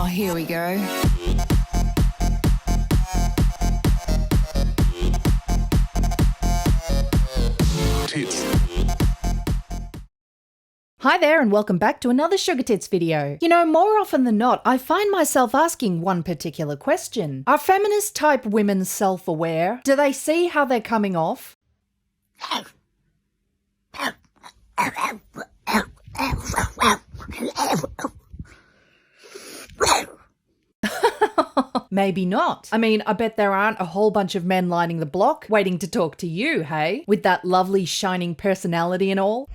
here we go. Tits. Hi there and welcome back to another SugarTits video. You know, more often than not, I find myself asking one particular question. Are feminist type women self-aware? Do they see how they're coming off? Maybe not. I mean, I bet there aren't a whole bunch of men lining the block waiting to talk to you, hey? With that lovely shining personality and all.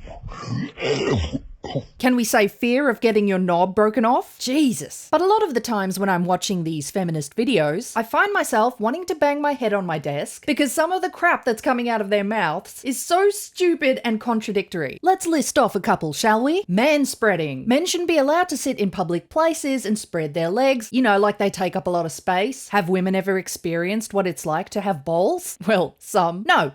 Can we say fear of getting your knob broken off? Jesus. But a lot of the times when I'm watching these feminist videos, I find myself wanting to bang my head on my desk because some of the crap that's coming out of their mouths is so stupid and contradictory. Let's list off a couple, shall we? Manspreading. Men shouldn't be allowed to sit in public places and spread their legs, you know, like they take up a lot of space. Have women ever experienced what it's like to have balls? Well, some. No,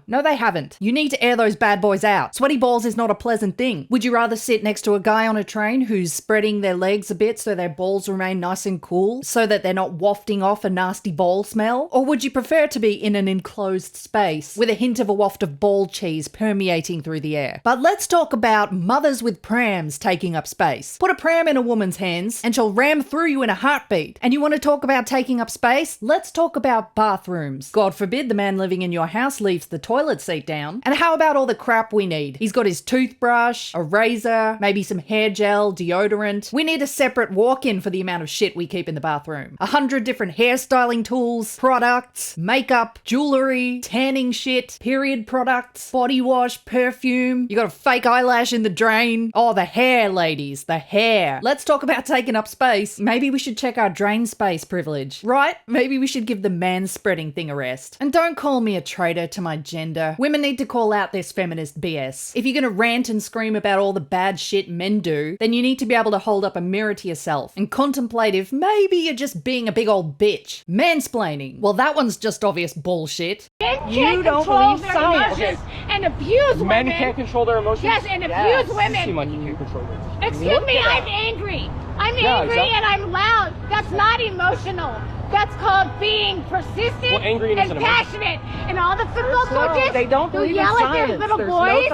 they haven't. You need to air those bad boys out. Sweaty balls is not a pleasant thing. Would you rather sit next to a guy on a train who's spreading their legs a bit so their balls remain nice and cool so that they're not wafting off a nasty ball smell? Or would you prefer to be in an enclosed space with a hint of a waft of ball cheese permeating through the air? But let's talk about mothers with prams taking up space. Put a pram in a woman's hands and she'll ram through you in a heartbeat. And you want to talk about taking up space? Let's talk about bathrooms. God forbid the man living in your house leaves the toilet seat down. And how about all the crap we need? He's got his toothbrush, a razor, maybe some hair gel, deodorant. We need a separate walk-in for the amount of shit we keep in the bathroom. 100 different hairstyling tools, products, makeup, jewelry, tanning shit, period products, body wash, perfume. You got a fake eyelash in the drain. Oh, the hair, ladies, the hair. Let's talk about taking up space. Maybe we should check our drain space privilege, right? Maybe we should give the man-spreading thing a rest. And don't call me a traitor to my gender. Women need to call out this feminist BS. If you're gonna rant and scream about all the bad shit men do, then you need to be able to hold up a mirror to yourself and contemplate if maybe you're just being a big old bitch. Mansplaining. Well, that one's just obvious bullshit. Men can't control their emotions and abuse women. Men can't control their emotions? Yes, and abuse women. You seem like you can't control it. Excuse me, I'm angry. I'm angry and I'm loud. That's not emotional. That's called being persistent and passionate. And all the football coaches who yell at their little boys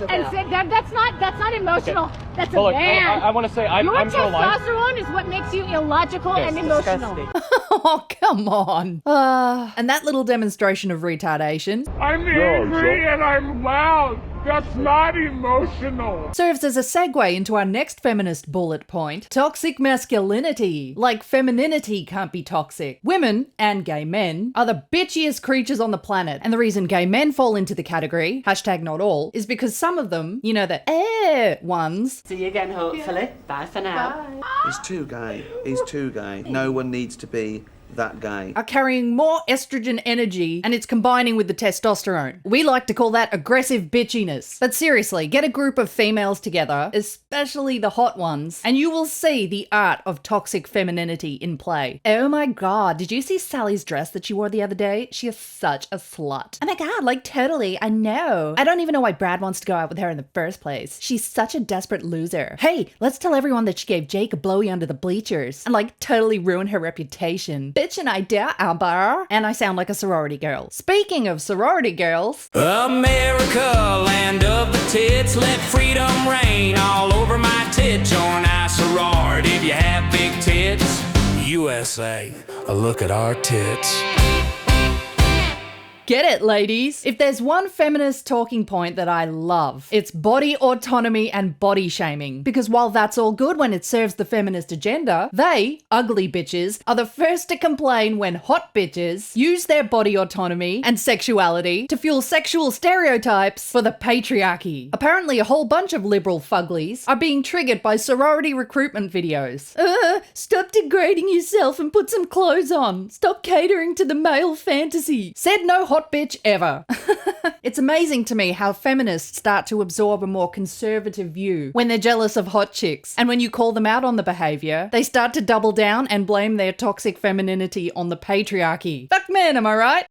and say that's not emotional. Okay. That's a man. I want to say I'm your testosterone is what makes you illogical and emotional. Oh, come on. And that little demonstration of retardation. I'm angry and I'm loud. That's not emotional. Serves as a segue into our next feminist bullet point. Toxic masculinity. Like femininity can't be toxic. Women, and gay men, are the bitchiest creatures on the planet. And the reason gay men fall into the category, hashtag not all, is because some of them, you know, the ones. See you again, hopefully. Bye for now. Bye. He's too gay. He's too gay. No one needs to be that gay. Are carrying more estrogen energy and it's combining with the testosterone. We like to call that aggressive bitchiness. But seriously, get a group of females together, especially the hot ones, and you will see the art of toxic femininity in play. Oh my god, did you see Sally's dress that she wore the other day? She is such a slut. Oh my god, like totally, I know. I don't even know why Brad wants to go out with her in the first place. She's such a desperate loser. Hey, let's tell everyone that she gave Jake a blowy under the bleachers and like totally ruin her reputation. Bitch an idea, Amber. And I sound like a sorority girl. Speaking of sorority girls. America, land of the tits, let freedom reign all over my tits. Join our sorority if you have big tits. USA, a look at our tits. Get it, ladies? If there's one feminist talking point that I love, it's body autonomy and body shaming. Because while that's all good when it serves the feminist agenda, they, ugly bitches, are the first to complain when hot bitches use their body autonomy and sexuality to fuel sexual stereotypes for the patriarchy. Apparently a whole bunch of liberal fuglies are being triggered by sorority recruitment videos. Stop degrading yourself and put some clothes on. Stop catering to the male fantasy. Said no hot bitch ever. It's amazing to me how feminists start to absorb a more conservative view when they're jealous of hot chicks. And when you call them out on the behavior, they start to double down and blame their toxic femininity on the patriarchy. Fuck man, am I right?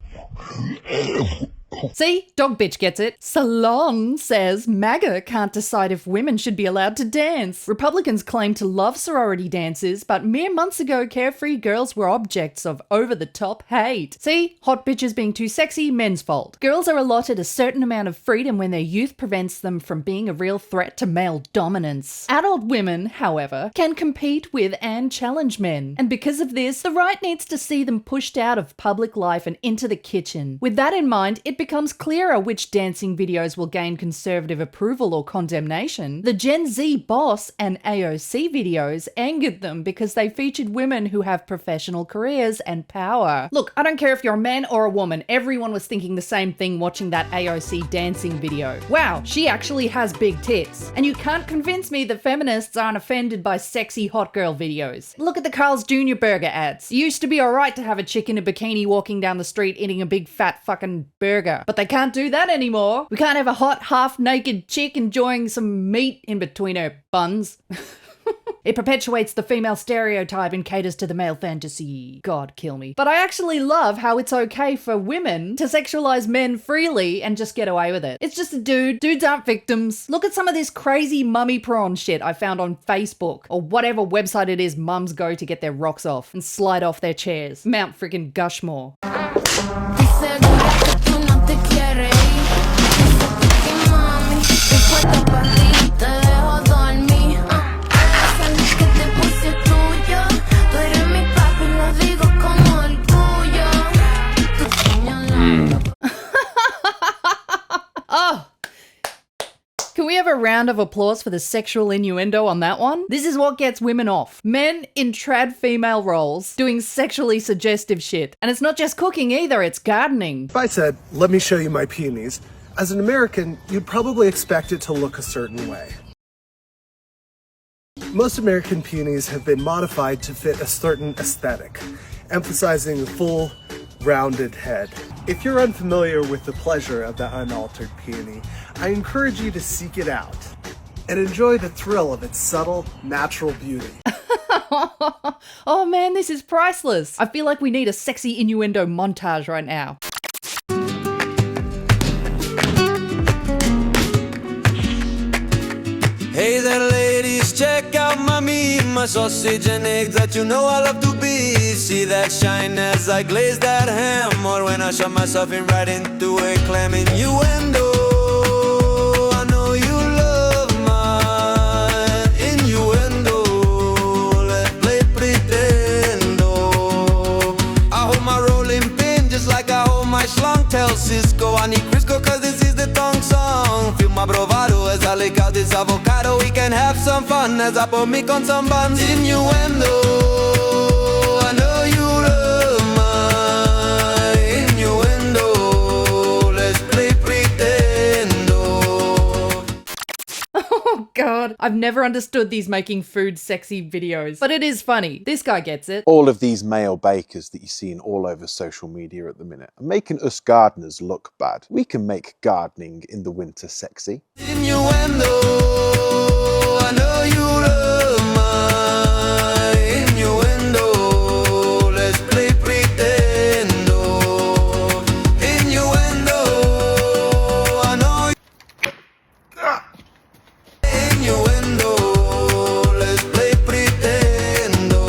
See? Dog bitch gets it. Salon says MAGA can't decide if women should be allowed to dance. Republicans claim to love sorority dances, but mere months ago, carefree girls were objects of over-the-top hate. See? Hot bitches being too sexy, men's fault. Girls are allotted a certain amount of freedom when their youth prevents them from being a real threat to male dominance. Adult women, however, can compete with and challenge men. And because of this, the right needs to see them pushed out of public life and into the kitchen. With that in mind, it becomes clearer which dancing videos will gain conservative approval or condemnation. The Gen Z boss and AOC videos angered them because they featured women who have professional careers and power. Look, I don't care if you're a man or a woman, everyone was thinking the same thing watching that AOC dancing video. Wow, she actually has big tits. And you can't convince me that feminists aren't offended by sexy hot girl videos. Look at the Carl's Jr. burger ads. It used to be alright to have a chick in a bikini walking down the street eating a big fat fucking burger. But they can't do that anymore. We can't have a hot, half-naked chick enjoying some meat in between her buns. It perpetuates the female stereotype and caters to the male fantasy. God, kill me. But I actually love how it's okay for women to sexualize men freely and just get away with it. It's just a dude. Dudes aren't victims. Look at some of this crazy mummy prawn shit I found on Facebook or whatever website it is mums go to get their rocks off and slide off their chairs. Mount freaking Gushmore. Oh! Can we have a round of applause for the sexual innuendo on that one? This is what gets women off. Men in trad female roles doing sexually suggestive shit. And it's not just cooking either, it's gardening. If I said, let me show you my peonies, as an American, you'd probably expect it to look a certain way. Most American peonies have been modified to fit a certain aesthetic, emphasizing a full, rounded head. If you're unfamiliar with the pleasure of the unaltered peony, I encourage you to seek it out and enjoy the thrill of its subtle, natural beauty. Oh man, this is priceless. I feel like we need a sexy innuendo montage right now. Hey there ladies, check out my meat, my sausage and eggs that you know I love to be. See that shine as I glaze that ham, or when I shove myself in right into a clam innuendo. I know you love my innuendo. Let's play pretendo. I hold my rolling pin just like I hold my schlong. Tell Cisco I need Crisco cause this is the thong song. Feel my bravado as I lick out this avocado. We can have some fun as I put me on some buns. Innuendo, I know you love my innuendo. Let's play pretendo. Oh god, I've never understood these making food sexy videos, but it is funny. This guy gets it. All of these male bakers that you're seeing all over social media at the minute are making us gardeners look bad. We can make gardening in the winter sexy. Innuendo, I know you love my innuendo. Let's play pretendo. Innuendo, I know innuendo. Let's play pretendo.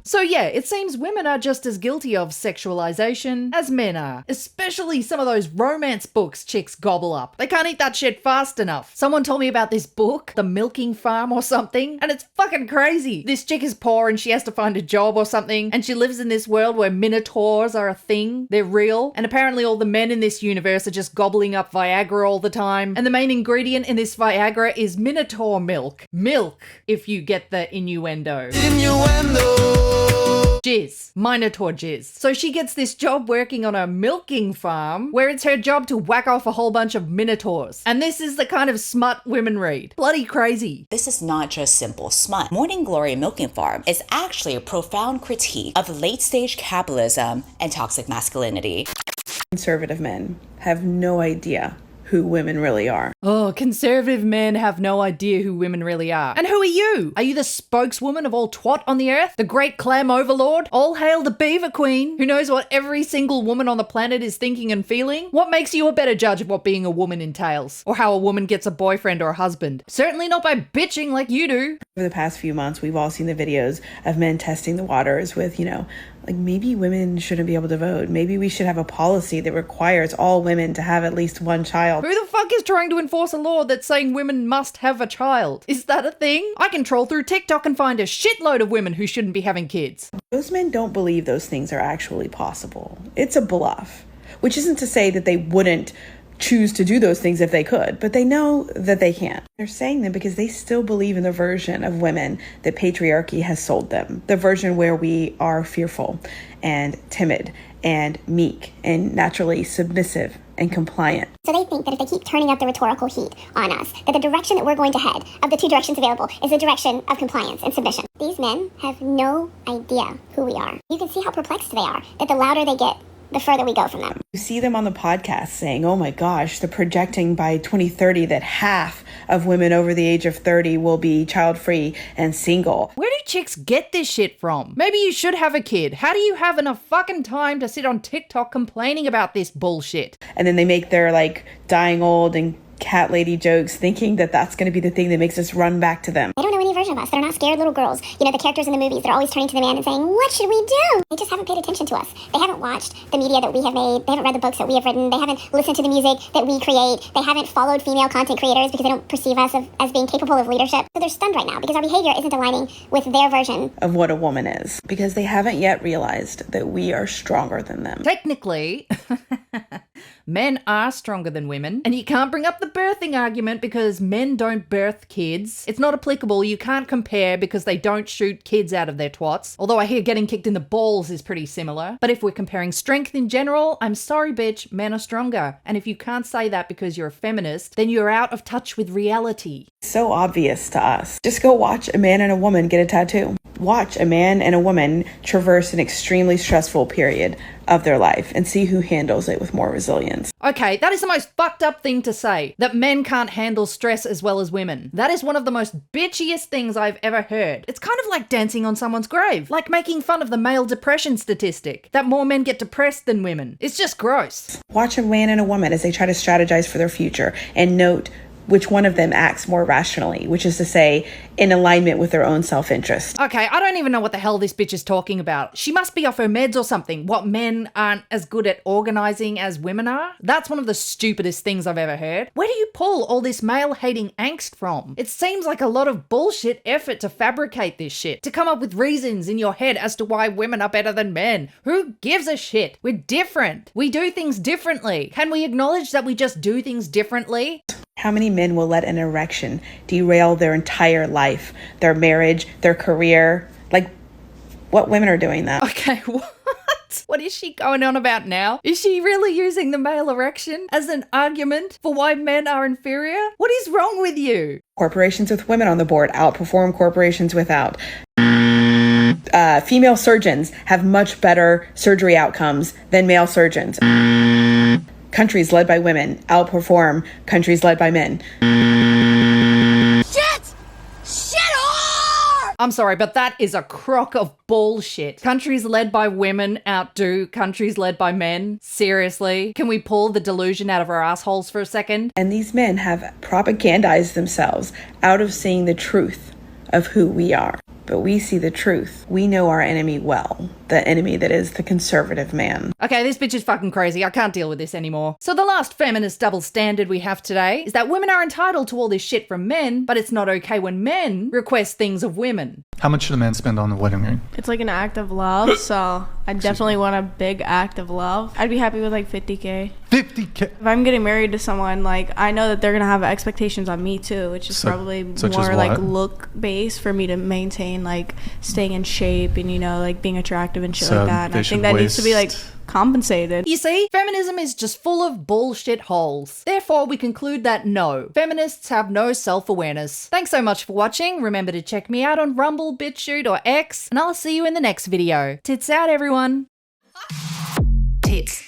So yeah, it seems women are just as guilty of sexualization as men are. Especially some of those romance books chicks gobble up. They can't eat that shit fast enough. Someone told me about this book, The Milking Farm or something, and it's fucking crazy. This chick is poor and she has to find a job or something, and she lives in this world where minotaurs are a thing. They're real. And apparently all the men in this universe are just gobbling up Viagra all the time. And the main ingredient in this Viagra is minotaur milk. Milk, if you get the innuendo. Innuendo. Jizz. Minotaur jizz. So she gets this job working on a milking farm where it's her job to whack off a whole bunch of minotaurs. And this is the kind of smut women read. Bloody crazy. This is not just simple smut. Morning Glory Milking Farm is actually a profound critique of late-stage capitalism and toxic masculinity. Conservative men have no idea who women really are. Oh, conservative men have no idea who women really are. And who are you? Are you the spokeswoman of all twat on the earth? The great clam overlord? All hail the beaver queen, who knows what every single woman on the planet is thinking and feeling? What makes you a better judge of what being a woman entails? Or how a woman gets a boyfriend or a husband? Certainly not by bitching like you do. Over the past few months, we've all seen the videos of men testing the waters with, like maybe women shouldn't be able to vote. Maybe we should have a policy that requires all women to have at least one child. Who the fuck is trying to enforce a law that's saying women must have a child? Is that a thing? I can troll through TikTok and find a shitload of women who shouldn't be having kids. Those men don't believe those things are actually possible. It's a bluff, which isn't to say that they wouldn't choose to do those things if they could, but they know that they can't. They're saying them because they still believe in the version of women that patriarchy has sold them. The version where we are fearful and timid and meek and naturally submissive and compliant. So they think that if they keep turning up the rhetorical heat on us, that the direction that we're going to head, of the two directions available, is the direction of compliance and submission. These men have no idea who we are. You can see how perplexed they are, that the louder they get, the further we go from them. You see them on the podcast saying, oh my gosh, they're projecting by 2030 that half of women over the age of 30 will be child-free and single. Where do chicks get this shit from? Maybe you should have a kid. How do you have enough fucking time to sit on TikTok complaining about this bullshit? And then they make their dying old and cat lady jokes thinking that that's going to be the thing that makes us run back to them. They don't know any version of us. They're not scared little girls. The characters in the movies, they're always turning to the man and saying, what should we do? They just haven't paid attention to us. They haven't watched the media that we have made. They haven't read the books that we have written. They haven't listened to the music that we create. They haven't followed female content creators because they don't perceive us as being capable of leadership. So they're stunned right now because our behavior isn't aligning with their version of what a woman is, because they haven't yet realized that we are stronger than them. Technically, men are stronger than women, and you can't bring up the birthing argument because men don't birth kids. It's not applicable. You can't compare because they don't shoot kids out of their twats. Although I hear getting kicked in the balls is pretty similar. But if we're comparing strength in general, I'm sorry, bitch, men are stronger. And if you can't say that because you're a feminist, then you're out of touch with reality. So obvious to us. Just go watch a man and a woman get a tattoo. Watch a man and a woman traverse an extremely stressful period of their life and see who handles it with more resilience. Okay, that is the most fucked up thing to say, that men can't handle stress as well as women. That is one of the most bitchiest things I've ever heard. It's kind of like dancing on someone's grave, like making fun of the male depression statistic, that more men get depressed than women. It's just gross. Watch a man and a woman as they try to strategize for their future and note which one of them acts more rationally, which is to say, in alignment with their own self-interest. Okay, I don't even know what the hell this bitch is talking about. She must be off her meds or something. What, men aren't as good at organizing as women are? That's one of the stupidest things I've ever heard. Where do you pull all this male-hating angst from? It seems like a lot of bullshit effort to fabricate this shit, to come up with reasons in your head as to why women are better than men. Who gives a shit? We're different. We do things differently. Can we acknowledge that we just do things differently? How many men will let an erection derail their entire life, their marriage, their career? What women are doing that? Okay, what? What is she going on about now? Is she really using the male erection as an argument for why men are inferior? What is wrong with you? Corporations with women on the board outperform corporations without. Female surgeons have much better surgery outcomes than male surgeons. Countries led by women outperform countries led by men. I'm sorry, but that is a crock of bullshit. Countries led by women outdo countries led by men? Seriously? Can we pull the delusion out of our assholes for a second? And these men have propagandized themselves out of seeing the truth of who we are. But we see the truth. We know our enemy well. The enemy that is the conservative man. Okay, this bitch is fucking crazy. I can't deal with this anymore. So the last feminist double standard we have today is that women are entitled to all this shit from men, but it's not okay when men request things of women. How much should a man spend on the wedding ring? It's like an act of love, so I definitely want a big act of love. I'd be happy with like 50K. 50K? If I'm getting married to someone, I know that they're gonna have expectations on me too, which is probably more look based for me to maintain staying in shape and being attractive and shit like that. And I think that needs to be compensated. You see, feminism is just full of bullshit holes. Therefore, we conclude that no, feminists have no self-awareness. Thanks so much for watching. Remember to check me out on Rumble, BitChute, or X, and I'll see you in the next video. Tits out, everyone. Tits.